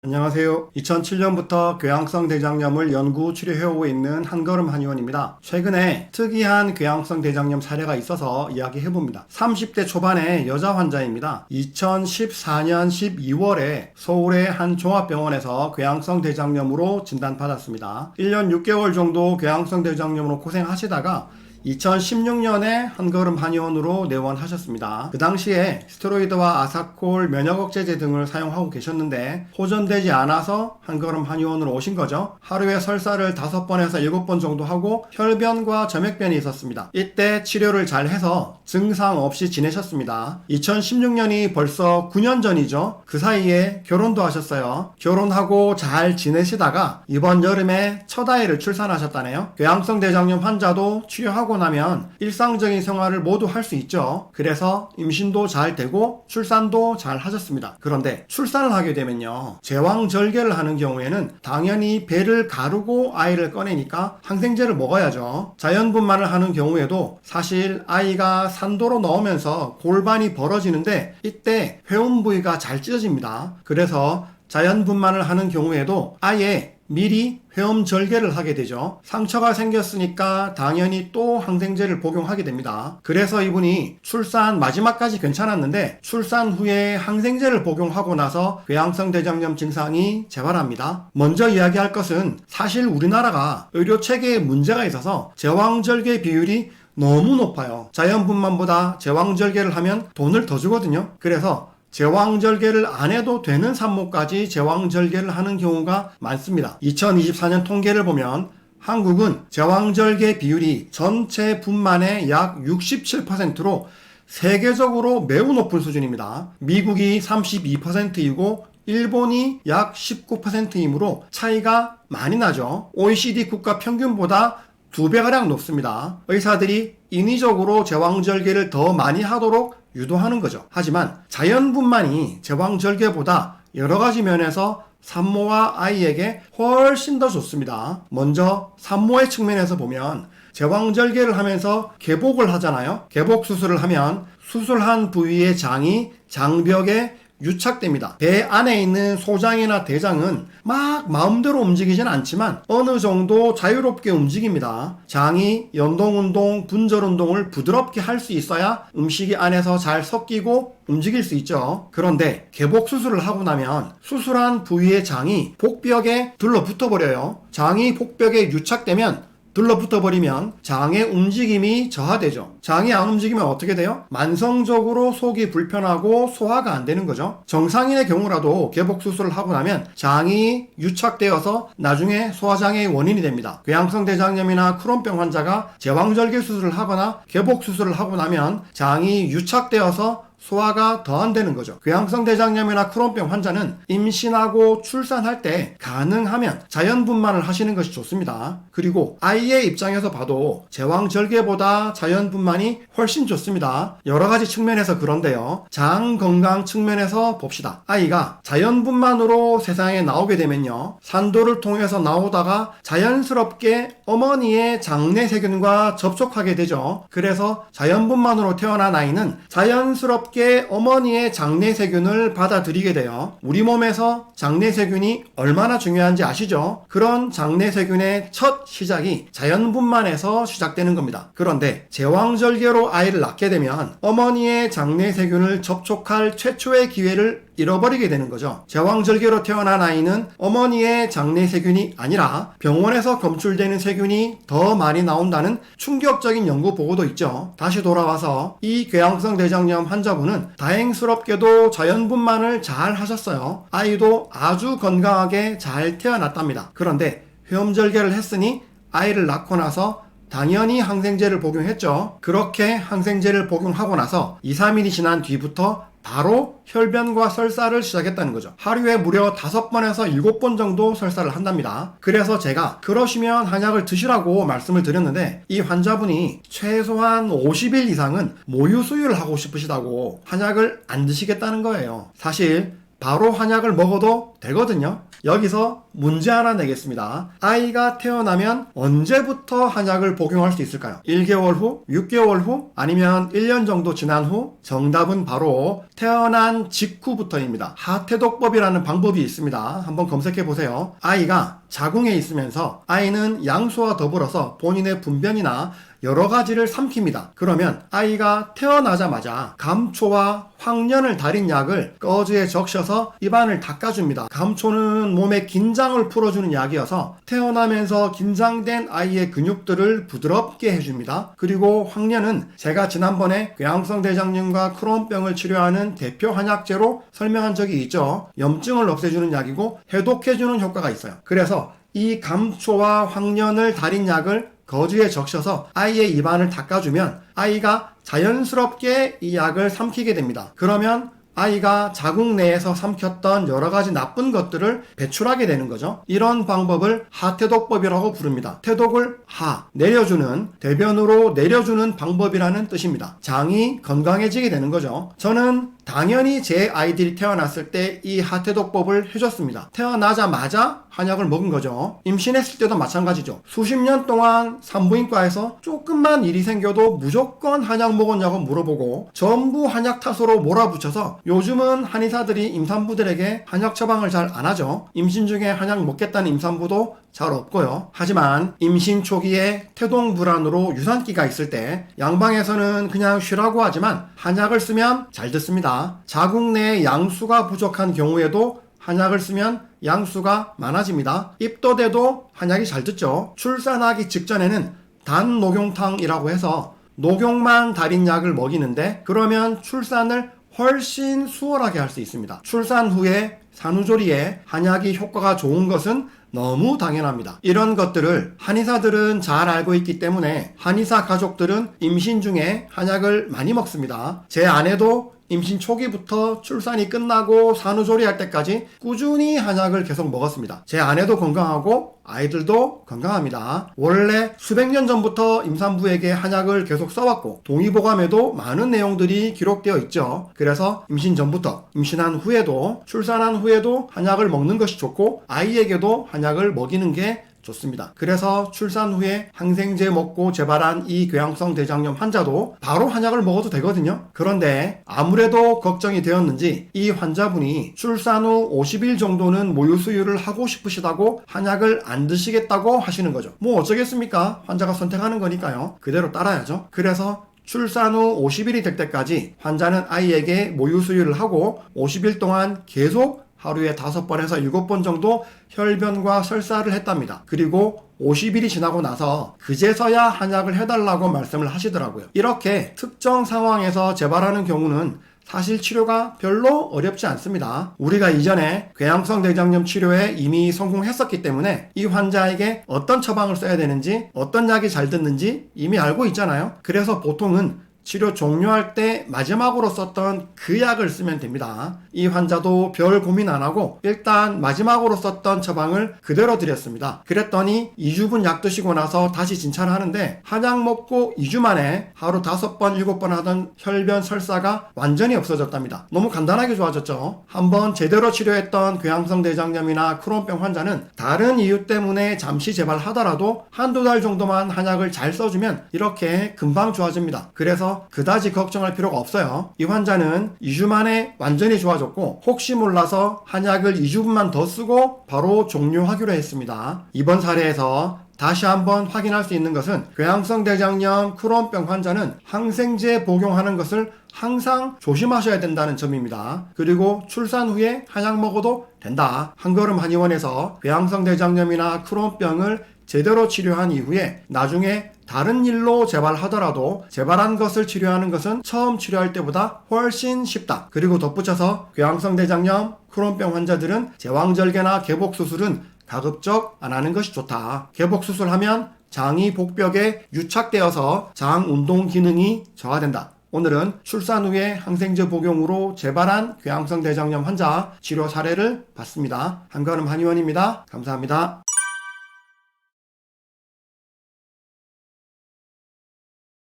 안녕하세요. 2007년부터 궤양성 대장염을 연구 치료해오고 있는 한걸음 한의원입니다. 최근에 특이한 궤양성 대장염 사례가 있어서 이야기해봅니다. 30대 초반의 여자 환자입니다. 2014년 12월에 서울의 한 종합병원에서 궤양성 대장염으로 진단받았습니다. 1년 6개월 정도 궤양성 대장염으로 고생하시다가 2016년에 한걸음 한의원으로 내원하셨습니다. 그 당시에 스테로이드와 아사콜, 면역억제제 등을 사용하고 계셨는데 호전되지 않아서 한걸음 한의원으로 오신 거죠. 하루에 설사를 5번에서 7번 정도 하고 혈변과 점액변이 있었습니다. 이때 치료를 잘 해서 증상 없이 지내셨습니다. 2016년이 벌써 9년 전이죠. 그 사이에 결혼도 하셨어요. 결혼하고 잘 지내시다가 이번 여름에 첫 아이를 출산하셨다네요. 궤양성 대장염 환자도 치료하고 나면 일상적인 생활을 모두 할 수 있죠. 그래서 임신도 잘 되고 출산도 잘 하셨습니다. 그런데 출산을 하게 되면요, 제왕절개를 하는 경우에는 당연히 배를 가르고 아이를 꺼내니까 항생제를 먹어야죠. 자연분만을 하는 경우에도 사실 아이가 산도로 나오면서 골반이 벌어지는데 이때 회음 부위가 잘 찢어집니다. 그래서 자연분만을 하는 경우에도 아예 미리 회음 절개를 하게 되죠. 상처가 생겼으니까 당연히 또 항생제를 복용하게 됩니다. 그래서 이분이 출산 마지막까지 괜찮았는데 출산 후에 항생제를 복용하고 나서 궤양성 대장염 증상이 재발합니다. 먼저 이야기할 것은 사실 우리나라가 의료 체계에 문제가 있어서 제왕절개 비율이 너무 높아요. 자연분만보다 제왕절개를 하면 돈을 더 주거든요. 그래서 제왕절개를 안 해도 되는 산모까지 제왕절개를 하는 경우가 많습니다. 2024년 통계를 보면 한국은 제왕절개 비율이 전체 분만의 약 67%로 세계적으로 매우 높은 수준입니다. 미국이 32%이고 일본이 약 19%이므로 차이가 많이 나죠. OECD 국가 평균보다 2배가량 높습니다. 의사들이 인위적으로 제왕절개를 더 많이 하도록 유도하는 거죠. 하지만 자연분만이 제왕절개보다 여러가지 면에서 산모와 아이에게 훨씬 더 좋습니다. 먼저 산모의 측면에서 보면 제왕절개를 하면서 개복을 하잖아요. 개복 수술을 하면 수술한 부위의 장이 장벽에 유착됩니다. 배 안에 있는 소장이나 대장은 막 마음대로 움직이진 않지만 어느 정도 자유롭게 움직입니다. 장이 연동운동, 분절운동을 부드럽게 할 수 있어야 음식이 안에서 잘 섞이고 움직일 수 있죠. 그런데 개복 수술을 하고 나면 수술한 부위의 장이 복벽에 들러붙어 버려요. 장이 복벽에 유착되면 들러붙어 버리면 장의 움직임이 저하되죠. 장이 안 움직이면 어떻게 돼요? 만성적으로 속이 불편하고 소화가 안 되는 거죠. 정상인의 경우라도 개복 수술을 하고 나면 장이 유착되어서 나중에 소화장애의 원인이 됩니다. 궤양성 대장염이나 크론병 환자가 제왕절개 수술을 하거나 개복 수술을 하고 나면 장이 유착되어서 소화가 더 안 되는 거죠. 궤양성 대장염이나 크론병 환자는 임신하고 출산할 때 가능하면 자연분만을 하시는 것이 좋습니다. 그리고 아이의 입장에서 봐도 제왕절개보다 자연분만이 훨씬 좋습니다. 여러 가지 측면에서 그런데요. 장 건강 측면에서 봅시다. 아이가 자연분만으로 세상에 나오게 되면요, 산도를 통해서 나오다가 자연스럽게 어머니의 장내 세균과 접촉하게 되죠. 그래서 자연분만으로 태어난 아이는 자연스럽게 어머니의 장내 세균을 받아들이게 돼요. 우리 몸에서 장내 세균이 얼마나 중요한지 아시죠? 그런 장내 세균의 첫 시작이 자연분만에서 시작되는 겁니다. 그런데 제왕절개로 아이를 낳게 되면 어머니의 장내 세균을 접촉할 최초의 기회를 잃어버리게 되는 거죠. 제왕절개로 태어난 아이는 어머니의 장내 세균이 아니라 병원에서 검출되는 세균이 더 많이 나온다는 충격적인 연구 보고도 있죠. 다시 돌아와서 이 궤양성 대장염 환자분은 다행스럽게도 자연분만을 잘 하셨어요. 아이도 아주 건강하게 잘 태어났답니다. 그런데 회음절개를 했으니 아이를 낳고 나서 당연히 항생제를 복용했죠. 그렇게 항생제를 복용하고 나서 2, 3일이 지난 뒤부터 바로 혈변과 설사를 시작했다는 거죠. 하루에 무려 5번에서 7번 정도 설사를 한답니다. 그래서 제가 그러시면 한약을 드시라고 말씀을 드렸는데 이 환자분이 최소한 50일 이상은 모유 수유를 하고 싶으시다고 한약을 안 드시겠다는 거예요. 사실 바로 한약을 먹어도 되거든요. 여기서 문제 하나 내겠습니다. 아이가 태어나면 언제부터 한약을 복용할 수 있을까요? 1개월 후? 6개월 후? 아니면 1년 정도 지난 후? 정답은 바로 태어난 직후부터입니다. 하태독법이라는 방법이 있습니다. 한번 검색해 보세요. 아이가 자궁에 있으면서 아이는 양수와 더불어서 본인의 분변이나 여러 가지를 삼킵니다. 그러면 아이가 태어나자마자 감초와 황련을 달인 약을 꺼즈에 적셔서 입안을 닦아줍니다. 감초는 몸의 긴장을 풀어주는 약이어서 태어나면서 긴장된 아이의 근육들을 부드럽게 해줍니다. 그리고 황련은 제가 지난번에 궤양성 대장염과 크론병을 치료하는 대표 한약재로 설명한 적이 있죠. 염증을 없애주는 약이고 해독해주는 효과가 있어요. 그래서 이 감초와 황련을 달인 약을 거즈에 적셔서 아이의 입안을 닦아주면 아이가 자연스럽게 이 약을 삼키게 됩니다. 그러면 아이가 자궁 내에서 삼켰던 여러 가지 나쁜 것들을 배출하게 되는 거죠. 이런 방법을 하태독법이라고 부릅니다. 태독을 내려주는, 대변으로 내려주는 방법이라는 뜻입니다. 장이 건강해지게 되는 거죠. 저는 당연히 제 아이들이 태어났을 때 이 하태독법을 해줬습니다. 태어나자마자 한약을 먹은 거죠. 임신했을 때도 마찬가지죠. 수십 년 동안 산부인과에서 조금만 일이 생겨도 무조건 한약 먹었냐고 물어보고 전부 한약 탓으로 몰아붙여서 요즘은 한의사들이 임산부들에게 한약 처방을 잘 안 하죠. 임신 중에 한약 먹겠다는 임산부도 잘 없고요. 하지만 임신 초기에 태동 불안으로 유산기가 있을 때 양방에서는 그냥 쉬라고 하지만 한약을 쓰면 잘 듣습니다. 자궁 내에 양수가 부족한 경우에도 한약을 쓰면 양수가 많아집니다. 입덧에도 한약이 잘 듣죠. 출산하기 직전에는 단녹용탕이라고 해서 녹용만 달인 약을 먹이는데 그러면 출산을 훨씬 수월하게 할 수 있습니다. 출산 후에 산후조리에 한약이 효과가 좋은 것은 너무 당연합니다. 이런 것들을 한의사들은 잘 알고 있기 때문에 한의사 가족들은 임신 중에 한약을 많이 먹습니다. 제 아내도 임신 초기부터 출산이 끝나고 산후조리할 때까지 꾸준히 한약을 계속 먹었습니다. 제 아내도 건강하고 아이들도 건강합니다. 원래 수백 년 전부터 임산부에게 한약을 계속 써왔고 동의보감에도 많은 내용들이 기록되어 있죠. 그래서 임신 전부터 임신한 후에도 출산한 후에도 한약을 먹는 것이 좋고 아이에게도 한약을 먹이는 게 좋습니다. 그래서 출산 후에 항생제 먹고 재발한 이 궤양성 대장염 환자도 바로 한약을 먹어도 되거든요. 그런데 아무래도 걱정이 되었는지 이 환자분이 출산 후 50일 정도는 모유 수유를 하고 싶으시다고 한약을 안 드시겠다고 하시는 거죠. 뭐 어쩌겠습니까? 환자가 선택하는 거니까요. 그대로 따라야죠. 그래서 출산 후 50일이 될 때까지 환자는 아이에게 모유 수유를 하고 50일 동안 계속 하루에 5번에서 7번 정도 혈변과 설사를 했답니다. 그리고 50일이 지나고 나서 그제서야 한약을 해달라고 말씀을 하시더라고요. 이렇게 특정 상황에서 재발하는 경우는 사실 치료가 별로 어렵지 않습니다. 우리가 이전에 궤양성 대장염 치료에 이미 성공했었기 때문에 이 환자에게 어떤 처방을 써야 되는지 어떤 약이 잘 듣는지 이미 알고 있잖아요. 그래서 보통은 치료 종료할 때 마지막으로 썼던 그 약을 쓰면 됩니다. 이 환자도 별 고민 안 하고 일단 마지막으로 썼던 처방을 그대로 드렸습니다. 그랬더니 2주분 약 드시고 나서 다시 진찰을 하는데 한약 먹고 2주 만에 하루 5번, 7번 하던 혈변 설사가 완전히 없어졌답니다. 너무 간단하게 좋아졌죠. 한번 제대로 치료했던 궤양성 대장염이나 크론병 환자는 다른 이유 때문에 잠시 재발하더라도 한두 달 정도만 한약을 잘 써주면 이렇게 금방 좋아집니다. 그래서 그다지 걱정할 필요가 없어요. 이 환자는 2주 만에 완전히 좋아졌고 혹시 몰라서 한약을 2주분만 더 쓰고 바로 종료하기로 했습니다. 이번 사례에서 다시 한번 확인할 수 있는 것은 궤양성 대장염 크론병 환자는 항생제 복용하는 것을 항상 조심하셔야 된다는 점입니다. 그리고 출산 후에 한약 먹어도 된다. 한걸음 한의원에서 궤양성 대장염이나 크론병을 제대로 치료한 이후에 나중에 다른 일로 재발하더라도 재발한 것을 치료하는 것은 처음 치료할 때보다 훨씬 쉽다. 그리고 덧붙여서 궤양성 대장염, 크론병 환자들은 제왕절개나 개복수술은 가급적 안 하는 것이 좋다. 개복수술하면 장이 복벽에 유착되어서 장 운동 기능이 저하된다. 오늘은 출산 후에 항생제 복용으로 재발한 궤양성 대장염 환자 치료 사례를 봤습니다. 한걸음 한의원입니다. 감사합니다.